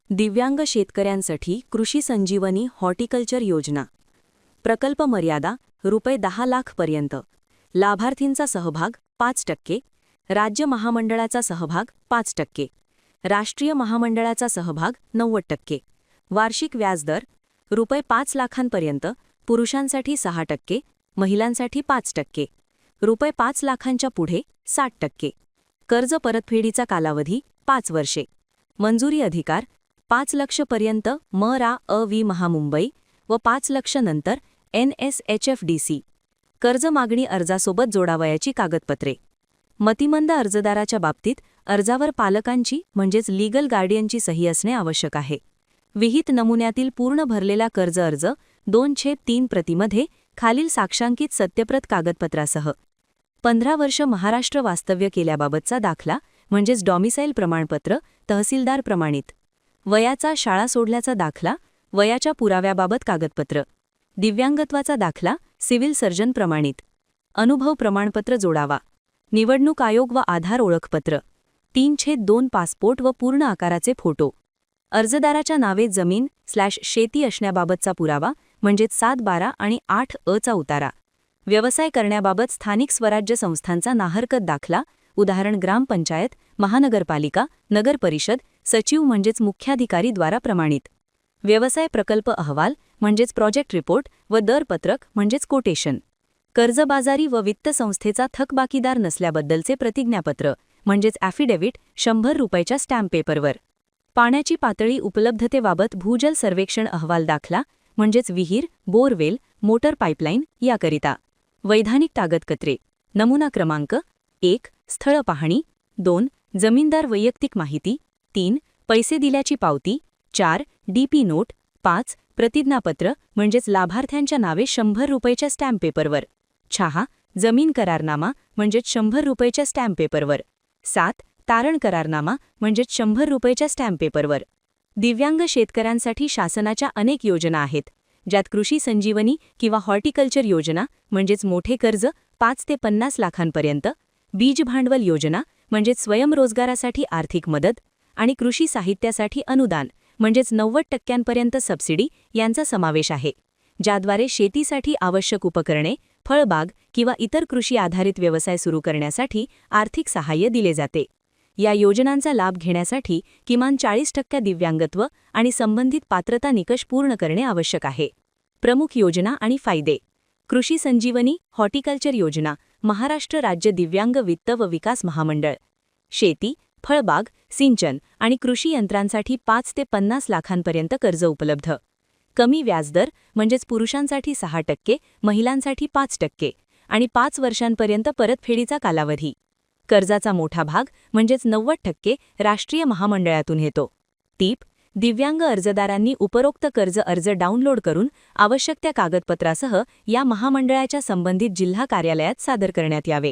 दिव्यांग शेतकऱ्यांसाठी कृषी संजीवनी हॉर्टिकल्चर योजना. प्रकल्प मर्यादा ₹10 पर्यंत. लाभार्थींचा सहभाग 5%. राज्य महामंडळाचा सहभाग 5%. राष्ट्रीय महामंडळाचा सहभाग 90%. वार्षिक व्याजदर ₹5 लाखांपर्यंत, पुरुषांसाठी 6%, महिलांसाठी 5%. ₹5 लाखांच्या पुढे 60%. कर्ज परतफेडीचा कालावधी 5 वर्षे. मंजुरी अधिकार 5 लाख पर्यंत म.रा.अ.वि. महामुंबई व 5 लाख नंतर NSHFDC. कर्ज मागणी अर्जासोबत जोडावयाची कागदपत्रे. मतिमंद अर्जदाराच्या बाबतीत अर्जावर पालकांची म्हणजेच लीगल गार्डियनची सही असणे आवश्यक आहे. विहित नमुन्यातील पूर्ण भरलेला कर्ज अर्ज 2/3 प्रतीमध्ये खालील साक्षांकित सत्यप्रत कागदपत्रासह. 15 वर्ष महाराष्ट्र वास्तव्य केल्याबाबतचा दाखला म्हणजेच डॉमिसाईल प्रमाणपत्र तहसीलदार प्रमाणित. वयाचा शाळा सोडल्याचा दाखला, वयाच्या पुराव्याबाबत कागदपत्र. दिव्यांगत्वाचा दाखला सिव्हिल सर्जन प्रमाणित. अनुभव प्रमाणपत्र जोडावा. निवडणूक आयोग व आधार ओळखपत्र. 3/2 पासपोर्ट व पूर्ण आकाराचे फोटो. अर्जदाराच्या नावे जमीन/शेती असण्याबाबतचा पुरावा म्हणजेच 7/12 आणि 8/अ चा उतारा. व्यवसाय करण्याबाबत स्थानिक स्वराज्य संस्थांचा नाहरकत दाखला, उदाहरण ग्रामपंचायत, महानगरपालिका, नगरपरिषद, सचिव म्हणजेच मुख्याधिकारी द्वारा प्रमाणित. व्यवसाय प्रकल्प अहवाल म्हणजेच प्रोजेक्ट रिपोर्ट व दरपत्रक म्हणजेच कोटेशन. कर्जबाजारी व वित्त संस्थेचा थकबाकीदार नसल्याबद्दलचे प्रतिज्ञापत्र म्हणजेच ॲफिडेव्हिट ₹100च्या स्टॅम्प पेपरवर. पाण्याची पातळी उपलब्धतेबाबत भूजल सर्वेक्षण अहवाल दाखला म्हणजेच विहीर, बोरवेल, मोटर पाईपलाईन याकरिता. वैधानिक कागदपत्रे. नमुना क्रमांक 1. स्थळ पाहणी. 2. जमीनदार वैयक्तिक माहिती. 3. पैसे दिल्याची पावती. 4. DP note. 5. प्रतिज्ञापत्र म्हणजेच लाभार्थ्यांच्या नावे ₹100च्या स्टॅम्प पेपरवर. 6. जमीन करारनामा म्हणजेच ₹100च्या स्टॅम्प पेपरवर. 7. तारण करारनामा म्हणजेच ₹100च्या स्टॅम्प पेपरवर. दिव्यांग शेतकऱ्यांसाठी शासनाच्या अनेक योजना आहेत, ज्यात कृषी संजीवनी किंवा हॉर्टिकल्चर योजना म्हणजेच मोठे कर्ज 5 ते 50 लाखांपर्यंत, बीज भांडवल योजना म्हणजेच स्वयंरोजगारासाठी आर्थिक मदत आणि कृषी साहित्यासाठी अनुदान म्हणजेच 90% सबसिडी यांचा समावेश आहे, ज्याद्वारे शेतीसाठी आवश्यक उपकरणे, फळबाग किंवा इतर कृषी आधारित व्यवसाय सुरू करण्यासाठी आर्थिक सहाय्य दिले जाते. या योजनांचा लाभ घेण्यासाठी किमान 40% दिव्यांगत्व आणि संबंधित पात्रता निकष पूर्ण करणे आवश्यक आहे. प्रमुख योजना आणि फायदे. कृषी संजीवनी हॉर्टिकल्चर योजना महाराष्ट्र राज्य दिव्यांग वित्त व विकास महामंडळ. शेती, फळबाग, सिंचन आणि कृषी यंत्रांसाठी 5 ते 50 लाखांपर्यंत कर्ज उपलब्ध. कमी व्याजदर म्हणजेच पुरुषांसाठी 6%, महिलांसाठी 5% आणि 5 वर्षांपर्यंत परतफेडीचा कालावधी. कर्जाचा मोठा भाग म्हणजेच 90% राष्ट्रीय महामंडळातून येतो. टीप: दिव्यांग अर्जदारांनी उपरोक्त कर्ज अर्ज डाउनलोड करून आवश्यक त्या कागदपत्रासह या महामंडळाच्या संबंधित जिल्हा कार्यालयात सादर करण्यात यावे.